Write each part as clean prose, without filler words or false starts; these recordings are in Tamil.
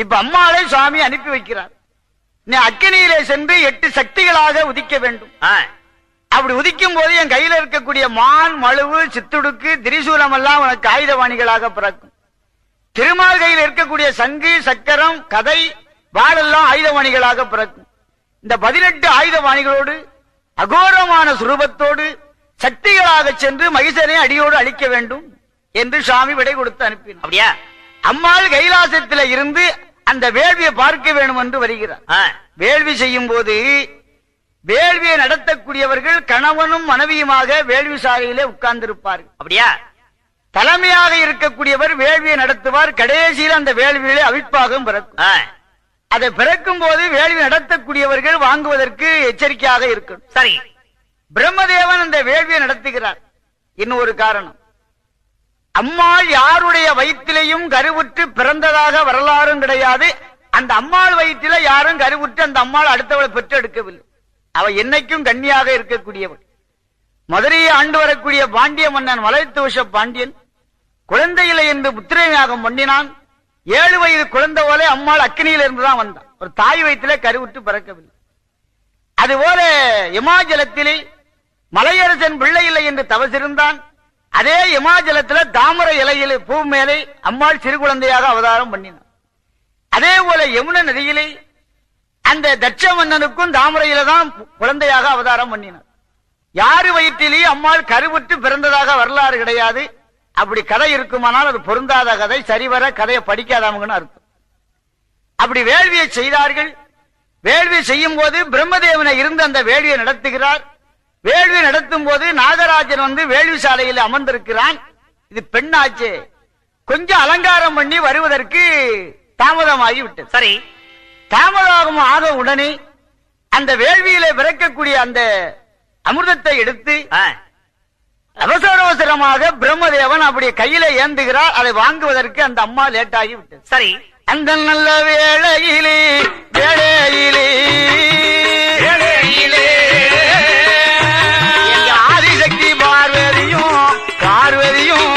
இப்ப அம்மாளை சுவாமி அனுப்பி வைக்கிறார். நீ அக்கினியிலே சென்று 8 சக்திகளாக உதிக்க வேண்டும். அப்படி உதிக்கும் போது என் கையில இருக்கக்கூடிய மான், மழுவு, சித்துடுக்கு, திரிசூலம் எல்லாம் உனக்கு ஆயுதவாணிகளாக பிறக்கும். திருமால் கையில் இருக்கக்கூடிய சங்கு, சக்கரம், கதை, வாளெல்லாம் ஆயுதவாணிகளாக பிறக்கும். இந்த 18 ஆயுதவாணிகளோடு அகோரமான சுரூபத்தோடு சக்திகளாக சென்று மகிஷனை அடியோடு அழிக்க வேண்டும் என்று சுவாமி விடை கொடுத்து அனுப்பினார். அப்படியா? அம்மாள் கைலாசத்தில் இருந்து அந்த வேள்வியை பார்க்க வேண்டும் என்று வருகிறார். வேள்வி செய்யும் போது வேள்வியை நடத்தக்கூடியவர்கள் கணவனும் மனைவியுமாக வேள்வி சாலையிலே உட்கார்ந்திருப்பார்கள். அப்படியா? தலைமையாக இருக்கக்கூடியவர் வேள்வியை நடத்துவார். கடைசியில் அந்த வேள்வியிலே அவிழ்ப்பாகவும் பிறக்கும். அதை பிறக்கும் போது வேள்வி நடத்தக்கூடியவர்கள் வாங்குவதற்கு எச்சரிக்கையாக இருக்கணும். சரி, பிரம்மதேவன் அந்த வேள்வியை நடத்துகிறார். இன்னொரு காரணம், அம்மாள் யாருடைய வயிற்றிலையும் கருவுற்று பிறந்ததாக வரலாறும் கிடையாது. அந்த அம்மாள் வயிற்றில யாரும் கருவுற்று அந்த அம்மாள் அடுத்தவளை பெற்றெடுக்கவில்லை. அவ என்னைக்கும் கன்னியாக இருக்கக்கூடியவள். மதுரையை ஆண்டு வரக்கூடிய பாண்டிய மன்னன் மலைத்துவச பாண்டியன் குழந்தையில்லை என்று புத்திரயாகம் பண்ணினான். 7 வயது குழந்தை போல அம்மாள் அக்கினியில இருந்துதான் வந்தான். ஒரு தாய் வயிற்றிலே கருவுற்று பிறக்கவில்லை. அதுபோல இமாச்சலத்திலே மலையரசன் பிள்ளை இல்லை என்று தவசிருந்தான். அதே இமாச்சலத்துல தாமரை இலையிலே பூ மேலே அம்மாள் சிறு குழந்தையாக அவதாரம் பண்ணினார். அதே போல யமுனை நதியிலே அந்த தட்ச மன்னனுக்கும் தாமரையில தான் குழந்தையாக அவதாரம் பண்ணினார். யாரு வயிற்றிலேயே அம்மாள் கருவுற்று பிறந்ததாக வரலாறு கிடையாது. அப்படி கதை இருக்குமானால் அது பொருந்தாத கதை, சரிவர கதையை படிக்காதவங்கன்னு அர்த்தம். அப்படி வேள்வியை செய்தார்கள். வேள்வி செய்யும் போது பிரம்மதேவனை இருந்து அந்த வேள்வியை நடத்துகிறார். வேள்வி நடத்தும் போது நாகராஜன் வந்து வேள்வி சாலையில் அமர்ந்திருக்கிறான். இது பெண்ணாச்சு, கொஞ்சம் அலங்காரம் பண்ணி வருவதற்கு தாமதமாகி விட்டது. சரி, தாமதம் ஆக உடனே அந்த வேள்வியிலே பிறக்கக்கூடிய அந்த அமிர்தத்தை எடுத்து அவசர அவசரமாக பிரம்மதேவன் அப்படி கையில ஏந்துகிறார். அதை வாங்குவதற்கு அந்த அம்மா லேட் ஆகி விட்டது. சரி, அந்த நல்ல வேளையிலே வேளையிலே வேளையிலே ஆதிசக்தி பார்வதியும் பார்வதியும்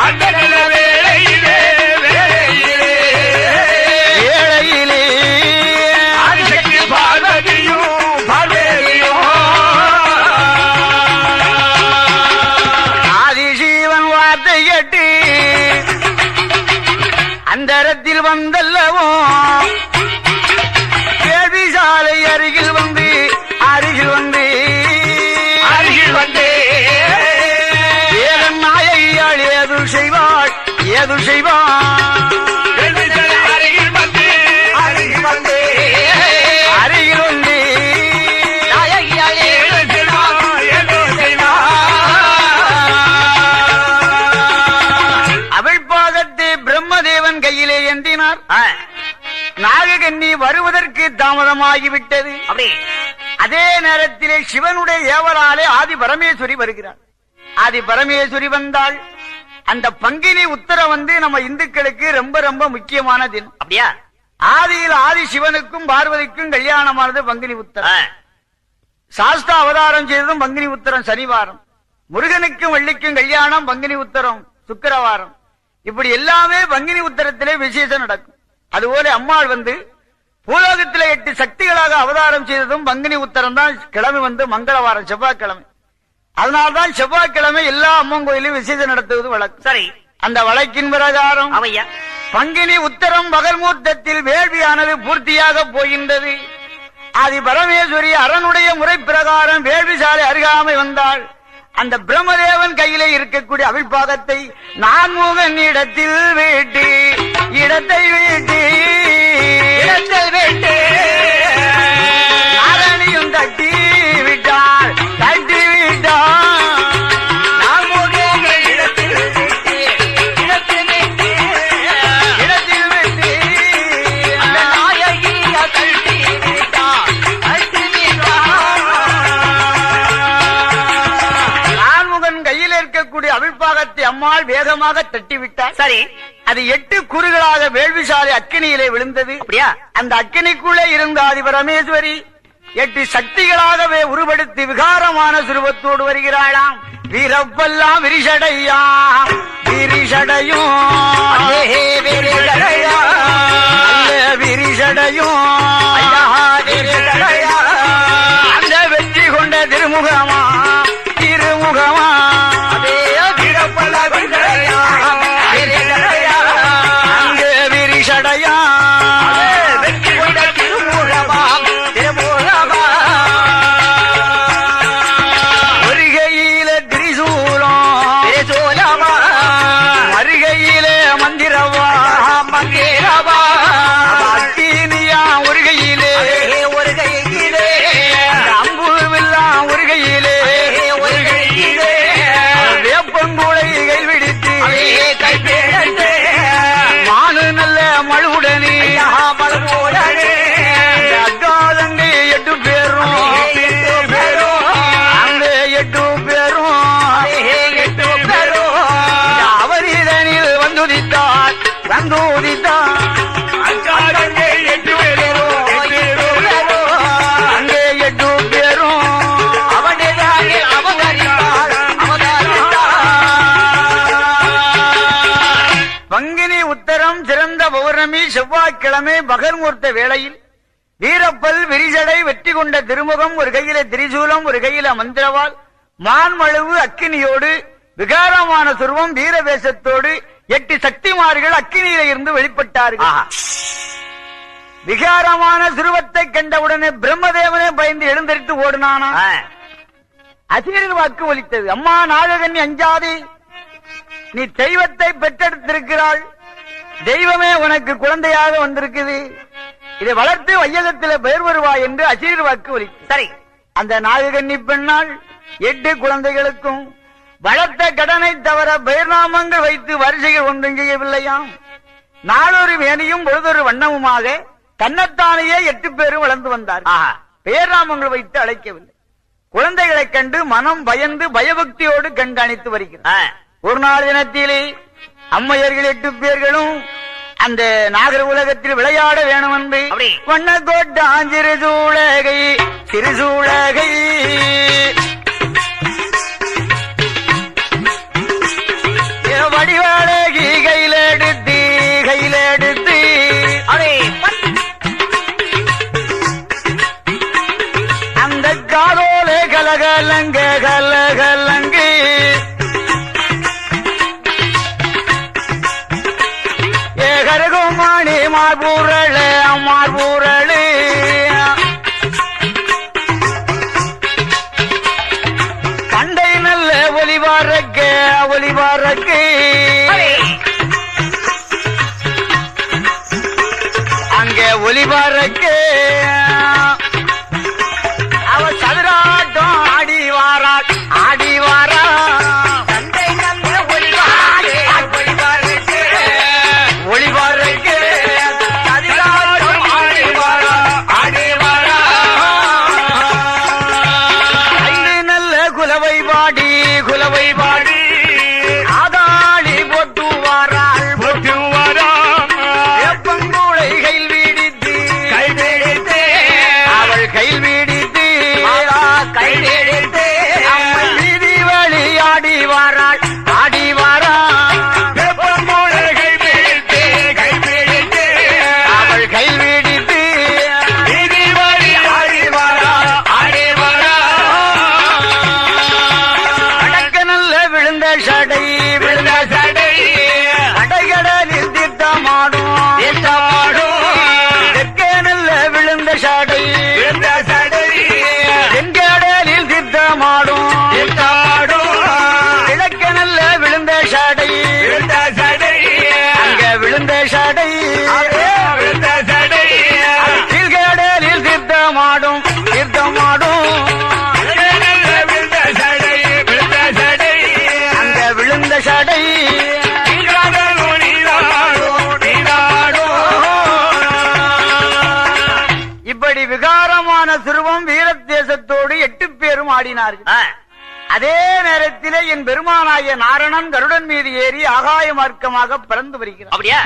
அந்த நல்ல வேளையிலே வேளையிலே வேளையிலே ஆதிசக்தி பார்வதியும் பார்வதியும் ஆதிசிவன் வார்த்தை கேட்டு அந்தரத்தில் வந்தல்லவோ வேள்வி சாலை அருகில் வந்து அருகில் வந்து அருகில் வந்து ஏதன் நாயகியாள் ஏது செய்வாள் ஏது செய்வாள் அருகில் வந்து அருகில் வந்து அருகில் வந்து நாயகியாள் ஏது செய்வாள் ஏது செய்வாள் அவள் பாதத்தை பிரம்மதேவன் கையிலே ஏந்தினார். நாககன்னி வருவதற்கு தாமதமாகிவிட்டது. அதே நேரத்திலே சிவனுடைய ஏவலாலே ஆதி பரமேஸ்வரி வருகிறார். ஆதி பரமேஸ்வரி வந்தால் அந்த பங்கினி உத்தரம் வந்து நம்ம இந்துக்களுக்கு ரொம்ப ரொம்ப முக்கியமான தினம். அப்படியா? ஆதியில் ஆதி சிவனுக்கும் பார்வதிக்கும் கல்யாணமானது பங்கினி உத்தரம். சாஸ்தா அவதாரம் செய்ததும் பங்கினி உத்தரம் சனிவாரம். முருகனுக்கும் வள்ளிக்கும் கல்யாணம் பங்கினி உத்தரம் சுக்கிரவாரம். இப்படி எல்லாமே பங்கினி உத்தரத்திலே விசேஷம் நடக்கும். அதுபோல அம்மாள் வந்து பூலோகத்திலே 8 சக்திகளாக அவதாரம் செய்ததும் பங்கினி உத்தரம் தான். கிழமை வந்து மங்களவாரம், செவ்வாய்க்கிழமை. அதனால்தான் செவ்வாய்க்கிழமை எல்லா அம்மன் கோயிலும் விசேஷம் நடத்துவது வழக்கு. சரி, அந்த வழக்கின் பிரகாரம் பங்கினி உத்தரம் பகல் மூர்த்தத்தில் வேள்வியானது பூர்த்தியாக போகின்றது. ஆதி பரமேஸ்வரி அரணுடைய முறை பிரகாரம் வேள்வி சாலை அருகாமை வந்தாள். அந்த பிரம்மதேவன் கையிலே இருக்கக்கூடிய அவிழ்பாகத்தை நான்முகன் இடத்தில் வீட்டு இடத்தை வீட்டு இடத்தை வீட்டு நாரணியும் தட்டி விட்டாள் தட்டி விட்டாள் நான்முகன் இடத்தில் வீட்டு இடத்தில் வீட்டு இடத்தில் வீட்டு அந்த நாயகிய தட்டி விட்டாள் தட்டி விட்டாள். கையில் இருக்கக்கூடிய அவிழ்பாகத்தை அம்மாள் வேகமாக தட்டிவிட்டார். சரி, அது 8 குறுகளாக வேள்விசாலை அக்கினியிலே விழுந்தது. அப்படியா? அந்த அக்கினிக்குள்ளே இருந்த ஆதி பரமேஸ்வரி 8 சக்திகளாகவே உருவெடுத்து விகாரமான சுரூபத்தோடு வருகிறாளாம். வீரப்பெல்லாம் விரிசடையா விரிசடையும் விரிசடையும் அந்த வெற்றி கொண்ட திருமுகமா திருமுகமா அங்கே விரிசடையா வெற்றி கொண்ட திருமுகமா திருமுகமா வருகையில திரிசூலம் திரிசூலமா வருகையிலே மந்திரவா மந்திரவா அக்கினியா வருகையிலே வருகையிலே அம்புவெல்லாம் வருகையிலே வருகையிலே வேப்பங்குளை கைவிடித்து கைப்பிடித்து மானு நல்ல மழுவுடனே மழுவுடனே அக்காதங்கை 8 பேரும் அந்த 8 பேரும் அவரிதனில் வந்துதித்தார் வந்துதித்தார் அங்கே 8 பேரும் அவனிதானே அவதரித்தார் பங்கினி உத்தரம் சிறந்த பௌர்ணமி செவ்வாய்க்கிழமை பகர்மூர்த்த வேளையில் வீரப்பல் விரிசடை வெற்றி கொண்ட திருமுகம் ஒரு கையில திரிசூலம் ஒரு கையில மந்திரவால் மான்மழுவு அக்கினியோடு விகாரமான சுருவம் வீரவேசத்தோடு 8 சக்திமார்கள் அக்கினியில இருந்து வெளிப்பட்டார்கள். விகாரமான சுருவத்தை கண்டவுடனே பிரம்மதேவனே பயந்து எழுந்தரித்து ஓடினானா. அசீரின் வாக்கு ஒலித்தது, அம்மா நாககன்னி அஞ்சாதே, நீ தெய்வத்தை பெற்றெடுத்திருக்கிறாள், தெய்வமே உனக்கு குழந்தையாக வந்திருக்குது, இதை வளர்த்து வையகத்தில் பெயர் வருவாய் என்று அசீர் வாக்கு ஒலித்தது. சரி, அந்த நாககன்னி பெண்ணால் 8 குழந்தைகளுக்கும் வளர்த்த கடனை தவிர பெயர் நாமங்கள் வைத்து வரிசைகள் ஒன்றும் செய்யவில்லையாம். நாளொரு வேணியும் பொழுதொரு வண்ணமுமாக தன்னைத்தானையே 8 பேரும் வளர்ந்து வந்தார். பெயர் நாமங்கள் வைத்து அழைக்கவில்லை. குழந்தைகளைக் கண்டு மனம் பயந்து பயபக்தியோடு கண்காணித்து வருகிறார். ஒரு நாள் தினத்திலே அம்மையர்கள் 8 பேர்களும் அந்த நாகர உலகத்தில் விளையாட வேணும் என்று வண்ணக்கோட்டான் சிறுசூழகை சிறுசூழகை வடிவாழகி கையிலெடுத்து கையிலெடுத்து அந்த காதோல கலகலங்க கலகலங்கு ஏகரகுமாணி மார்பூரள மார்பூரளு கண்டை நல்ல ஒலிவாரக்க ஒலிவாரக்கு அங்கே ஒலிவாரக்கு அவ சதுராட்டம் ஆடி வாரா ஆடி வாரா கண்டை நல்ல ஒலிவாரக்கு ஒலிவாரக்கு சதுராட்டம் ஆடி வாரா ஆடி வாரா ஐந்து நல்ல குலவை பாடி குலவை பாடி ஆதாளி பொட்டு வாராள் பொட்டு வாரா எப்பங்கூளை கையில் வீடித்து கை வீடித்து அவள் கையில் வீடித்து கை வீடித்து அம்மை வீதி வழி ஆடி வாராள் ஆடி வாரா எப்பங்கூளை கை வீடித்து கை வீடித்து அவள் கையில் வீடித்து வீதி வழி ஆடி வாரா ஆடி வாரா அடக்க நல்ல விழுந்த சடை விழுந்த சடை அடைகடலில் தீர்த்தமாடும் தீர்த்தமாடும் தெற்கே நல்ல விழுந்த சடை விழுந்த சடை தென்கடலில் தீர்த்தமாடும் தீர்த்தமாடும் கிழக்க நல்ல விழுந்த சடை விழுந்த சடை அங்க விழுந்த சடை விழுந்த சடை கீழ்கடலில் தீர்த்தமாடும் தீர்த்தமாடும் விழுந்த சடை விழுந்த சடை அங்க விழுந்த சடை இப்படி விகாரமான சிறுவம் வீரதேசத்தோடு 8 பேரும் ஆடினார்கள். அதே நேரத்திலே என் பெருமானாய நாரணன் கருடன் மீது ஏறி ஆகாய மார்க்கமாக பறந்து வருகிறார். அப்படியா?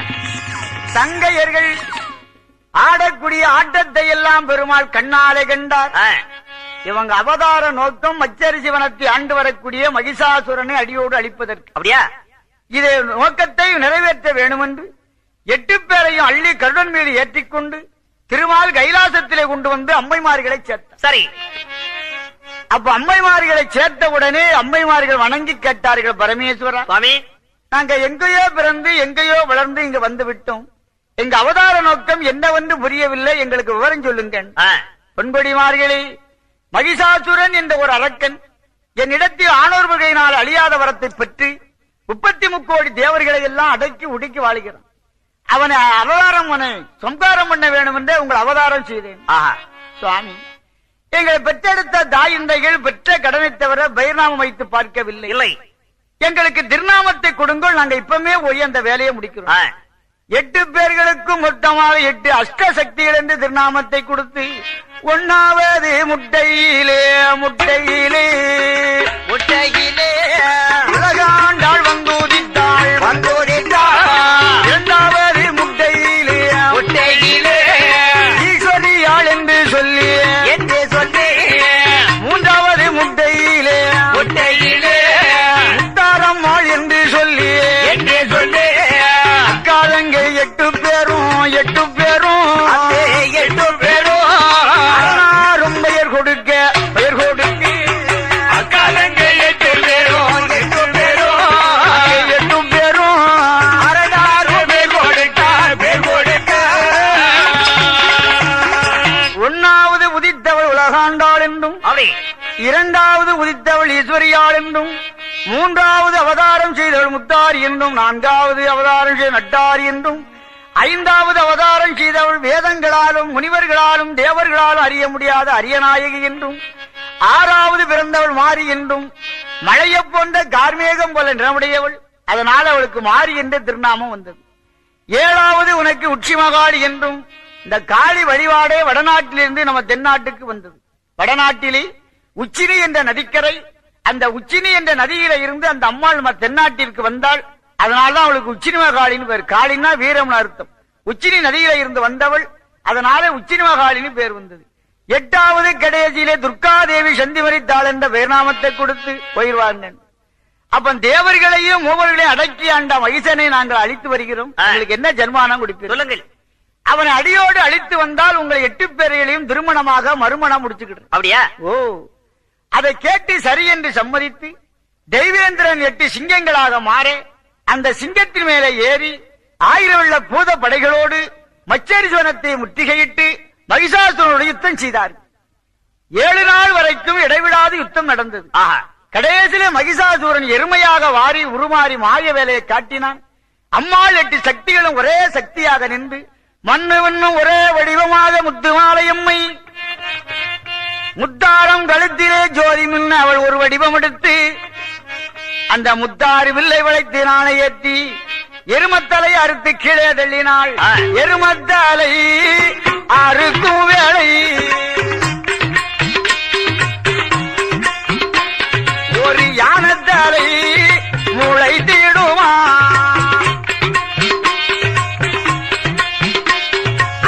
சங்கையர்கள் ஆடக்கூடிய ஆட்டத்தை எல்லாம் பெருமாள் கண்ணாலே கண்டார். இவங்க அவதார நோக்கம் மச்சரி சிவனத்தை ஆண்டு வரக்கூடிய மகிஷாசுரனை அடியோடு அழிப்பதற்கு. அப்படியா? இதே நோக்கத்தை நிறைவேற்ற வேண்டும் என்று 8 பேரையும் அள்ளி கருடன் மீது ஏற்றிக்கொண்டு திருமால் கைலாசத்திலே கொண்டு வந்து அம்மைமார்களை சேர்த்தார். சரி. அப்ப அம்மைமார்களை சேர்த்த உடனே அம்மைமார்கள் வணங்கி கேட்டார்கள், பரமேஸ்வரா சுவாமி, நாங்க எங்கேயோ பிறந்து எங்கேயோ வளர்ந்து இங்க வந்து விட்டோம். எங்க அவதார நோக்கம் என்னவென்று புரியவில்லை, எங்களுக்கு விவரம் சொல்லுங்க. பொன்படிமார்களே, மகிஷாசுரன் என்ற ஒரு அரக்கன் என்னிடத்தில் ஆணோர் வகையினால் அழியாத வரத்தை பெற்று 33 கோடி தேவர்களை எல்லாம் அடக்கி உடுக்கி வாழ்கிறான். அவனை அவதாரம் சம்காரம் பண்ண வேண்டும் என்றே உங்கள் அவதாரம் செய்தேன். சுவாமி, எங்களை பெற்றெடுத்த தாயிந்தைகள் பெற்ற கடனை தவிர பயிர்நாமம் வைத்து பார்க்கவில்லை. இல்லை, எங்களுக்கு திருநாமத்தை கொடுங்கள், நாங்க இப்பமே போய் அந்த வேலையை முடிக்கிறோம். 8 பேர்களுக்கும் மொத்தமாக 8 அஷ்ட சக்திகள் என்று திருநாமத்தை கொடுத்து 1வது முட்டையிலே முட்டையிலே முட்டையிலே உலகாண்டாள் வந்தோதித்தாள் வந்தோதித்தாள். 2வது முட்டையிலே முட்டையிலே ஈஸ்வரியாள் என்று சொல்லி 3வது முட்டையிலே முட்டையிலே முத்தாரம்மாள் என்று சொல்லி அக்காலங்கை 8 பேரும் 8 பேரும் 8 பேரும் அன்னாரும் பெயர் கொடுக்க அக்காலங்க 8 பேரும் 8 பேரும் 8 பேரும் அரடாரும் பேர் கொடுக்க 1வது உதித்தவள் உலகாண்டாள் என்றும் அப்படி 2வது உதித்தவள் ஈஸ்வரியாள் என்றும் 3வது அவதாரம் செய்தவள் முத்தாரி என்றும் 4வது அவதாரம் செய்த நட்டாரி என்றும் 5வது அவதாரம் செய்தவள் வேதங்களாலும் முனிவர்களாலும் தேவர்களாலும் அறிய முடியாத அரியநாயகி என்றும் 6வது பிறந்தவள் மாரி என்றும் மழையை போன்ற கார்மேகம் போல நிறமுடையவள், அதனால் அவளுக்கு மாரி என்ற திருநாமம் வந்தது. 7வது உனக்கு உச்சி மகாளி என்றும் இந்த காளி வழிபாடே வடநாட்டிலிருந்து நம்ம தென்னாட்டுக்கு வந்தது. வடநாட்டிலே உச்சினி என்ற நதிக்கரை, அந்த உச்சினி என்ற நதியில இருந்து அந்த அம்மாள் நம்ம தென்னாட்டிற்கு வந்தாள். அதனால்தான் அவளுக்கு உச்சினி மகாளின்னு பேர். காளின்னா வீரம்னு அர்த்தம். உச்சினி நதியில இருந்து வந்தவள், அதனால உச்சினி மகாளின்னு பேர் வந்தது. 8வது கடைசியிலே துர்காதேவி சந்திமரித்தாள் என்ற பேர்நாமத்தை கொடுத்து போயிடுவாங்க. அப்ப தேவர்களையும் மூவர்களையும் அடக்கி ஆண்ட மகிஷனை நாங்கள் அழித்து வருகிறோம். உங்களுக்கு என்ன ஜன்மானம் கொடுப்பீர்கள் சொல்லுங்கள். அவனை அடியோடு அழித்து வந்தால் உங்களை 8 பேர்களையும் திருமணமாக மறுமணம் முடிச்சுக்கிட்டு. அப்படியா? ஓ, அதை கேட்டு சரி என்று சம்மதித்து தெய்வேந்திரன் 8 சிங்கங்களாக மாற அந்த சிங்கத்தின் மேலே ஏறி 1000 உள்ள பூத படைகளோடு மச்சரிசோனத்தை முற்றுகையிட்டு மகிஷாசுரனோடு யுத்தம் செய்தார். 7 நாள் வரைக்கும் இடைவிடாது யுத்தம் நடந்தது. கடைசியிலே மகிஷாசுரன் எருமையாக வாரி உருமாறி மாய வேலையை காட்டினான். அம்மாள் 8 சக்திகளும் ஒரே சக்தியாக நின்று மண்ணு வண்ணும் ஒரே வடிவமாக முத்துமாலையம்மை முத்தாரம் கழுத்திலே ஜோதி மின்ன அவள் ஒரு வடிவம் எடுத்து அந்த முத்தாறு வில்லை வளைத்து நாளை ஏற்றி எருமத்தலை அறுத்து கீழே தள்ளினாள். எருமத்தலை அறுக்கும் வேளை ஒரு யானத்தலை மூளை தீடுமா,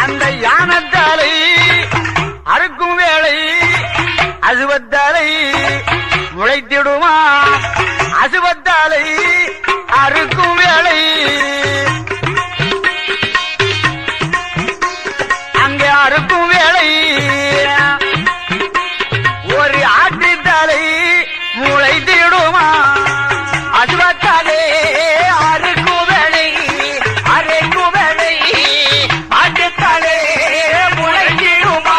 அந்த யானத்தலை அறுக்கும் வேளை அசுவத்தலை முளைத்திடுமா, அசுவத்தலை அறுக்கும் வேளை அங்கே அறுக்கும் வேளை ஒரு ஆட்டுத்தலை முளைத்திடுமா, அசுவத்தலை அறுக்கும் வேளை அரைக்கும் வேளை ஆட்டுத்தலை முளைத்திடுமா.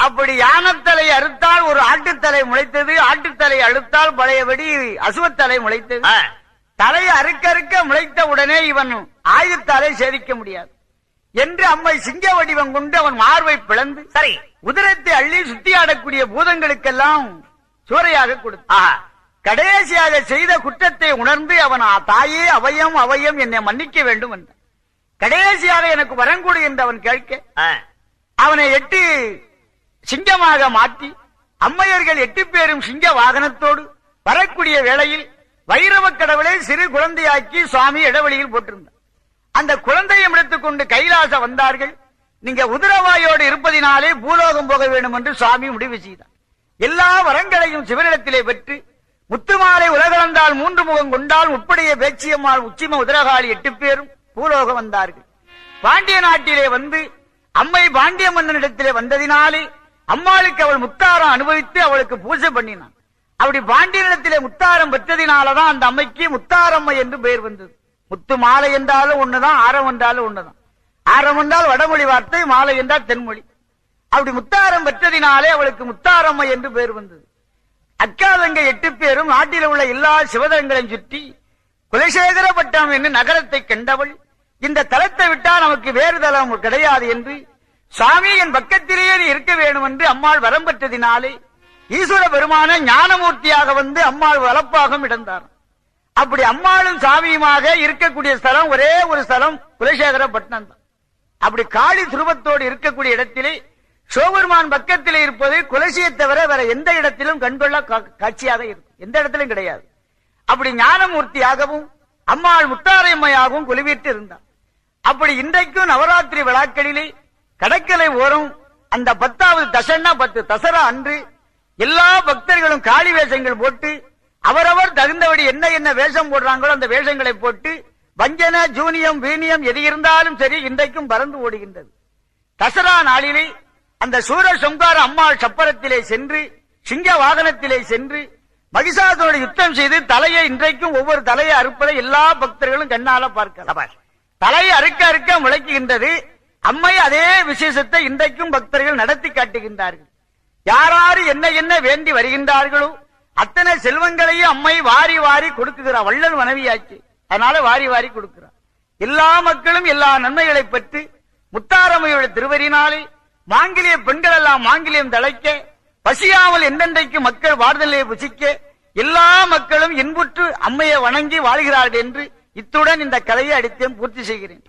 அப்படி யானத்தலை அறுத்தால் ஒரு ஆட்டுத்தலை முளைத்தது, ஆட்டுத்தலை அழுத்தால் பழையபடி அசுவத்தலை முளைத்தது. தலை அறுக்க அறுக்க முளைத்த உடனே இவன் ஆயுத்தாலை சேதிக்க முடியாது என்று அம்மை சிங்க வடிவம் கொண்டு அவன் மார்பை பிளந்து சரி உதிரத்தை அள்ளி சுத்தி ஆடக்கூடிய பூதங்களுக்கெல்லாம் சூறையாக கொடுத்த கடைசியாக செய்த குற்றத்தை உணர்ந்து அவன் தாயே அவயம் அவயம் என்னை மன்னிக்க வேண்டும் என்றான். கடைசியாக எனக்கு வரங்கூடு என்று அவன் கேட்க அவனை 8 சிங்கமாக மாற்றி அம்மையர்கள் 8 பேரும் சிங்க வாகனத்தோடு வரக்கூடிய வேளையில் வைரவ கடவுளை சிறு குழந்தையாக்கி சுவாமி இடைவெளியில் போட்டிருந்தார். அந்த குழந்தையை எடுத்துக் கொண்டு கைலாச வந்தார்கள். நீங்க உதிரவாயோடு இருப்பதினாலே பூலோகம் போக வேண்டும் என்று சுவாமி முடிவு செய்தார். எல்லா வரங்களையும் சிவனிடத்திலே பெற்று முத்துமாலை உலகளந்தால் 3 முகம் கொண்டால் முப்படைய பேச்சியம்மாள் உச்சிம உதிரகாளி 8 பேரும் பூலோகம் வந்தார்கள். பாண்டிய நாட்டிலே வந்து அம்மை பாண்டிய மன்னனிடத்திலே வந்ததினாலே அம்மாளுக்கு அவள் முத்தாரம் அனுபவித்து அவளுக்கு பூஜை பண்ணினான். அப்படி பாண்டியனிடத்திலே முத்தாரம் பெற்றதினாலதான் அந்த அம்மைக்கு முத்தாரம்மை என்று பெயர் வந்தது. முத்து மாலை என்றாலும் ஒண்ணுதான், ஆரம் என்றாலும் ஒண்ணுதான். ஆரம் என்றால் வடமொழி வார்த்தை, மாலை என்றால் தென்மொழி. அப்படி முத்தாரம் பெற்றதினாலே அவளுக்கு முத்தாரம்மை என்று பெயர் வந்தது. அக்காதங்க 8 பேரும் நாட்டில் உள்ள எல்லா சிவதங்களையும் சுற்றி குலசேகரப்பட்டம் என்று நகரத்தை கண்டவள், இந்த தலத்தை விட்டால் நமக்கு வேறு தலம் கிடையாது என்று சுவாமி என் பக்கத்திலேயே நீ இருக்க வேண்டும் என்று அம்மாள் வரம் பெற்றதினாலே ஈஸ்வர பெருமான ஞானமூர்த்தியாக வந்து அம்மாள் வலப்பாகம் இடந்தார். அப்படி அம்மாளும் சாமியுமாக இருக்கக்கூடிய ஸ்தலம் ஒரே ஒரு ஸ்தலம் குலசேகரப்பட்டினம் தான். அப்படி காளி துருவத்தோடு இருக்கக்கூடிய இடத்திலே சிவபெருமான் பக்கத்திலே இருப்பது குலசியை தவிர வேற எந்த இடத்திலும் கண்கொள்ள காட்சியாக இருக்கும், எந்த இடத்திலும் கிடையாது. அப்படி ஞானமூர்த்தியாகவும் அம்மாள் முத்தாரையம்மையாகவும் குலுவிட்டு இருந்தார். அப்படி இன்றைக்கும் நவராத்திரி விழாக்களிலே கடற்கரை ஓரம் அந்த 10வது தசன்னா 10 தசரா அன்று எல்லா பக்தர்களும் காளி வேஷங்கள் போட்டு அவரவர் தகுந்தபடி என்ன என்ன வேஷம் போடுறாங்களோ அந்த வேஷங்களை போட்டு வஞ்சன ஜூனியம் வீணியம் எது இருந்தாலும் சரி இன்றைக்கும் பறந்து ஓடுகின்றது. தசரா நாளிலே அந்த சூரசம்கார அம்மாள் சப்பரத்திலே சென்று சிங்க வாகனத்திலே சென்று மகிஷாசுரனோடு யுத்தம் செய்து தலையை இன்றைக்கும் ஒவ்வொரு தலையை அறுப்பதை எல்லா பக்தர்களும் கண்ணால பார்க்கலாம். தலையை அறுக்க அறுக்க முளைக்குகின்றது. அம்மை அதே விசேஷத்தை இன்றைக்கும் பக்தர்கள் நடத்தி காட்டுகின்றார்கள். யாராரு என்ன என்ன வேண்டி வருகின்றார்களோ அத்தனை செல்வங்களையும் அம்மை வாரி வாரி கொடுக்குகிறார். வள்ளல் மனைவியாச்சு, அதனால வாரி வாரி கொடுக்கிறார். எல்லா மக்களும் எல்லா நன்மைகளை பெற்று முத்தாரம்மையோட திருவரினாலே மாங்கிலிய பெண்கள் எல்லாம் மாங்கிலியம் தழைக்க பசியாமல் எந்தெந்தைக்கு மக்கள் வாழ்தலை புசிக்க எல்லா மக்களும் இன்புற்று அம்மையை வணங்கி வாழ்கிறார்கள் என்று இத்துடன் இந்த கதையை அடித்தேன் பூர்த்தி செய்கிறேன்.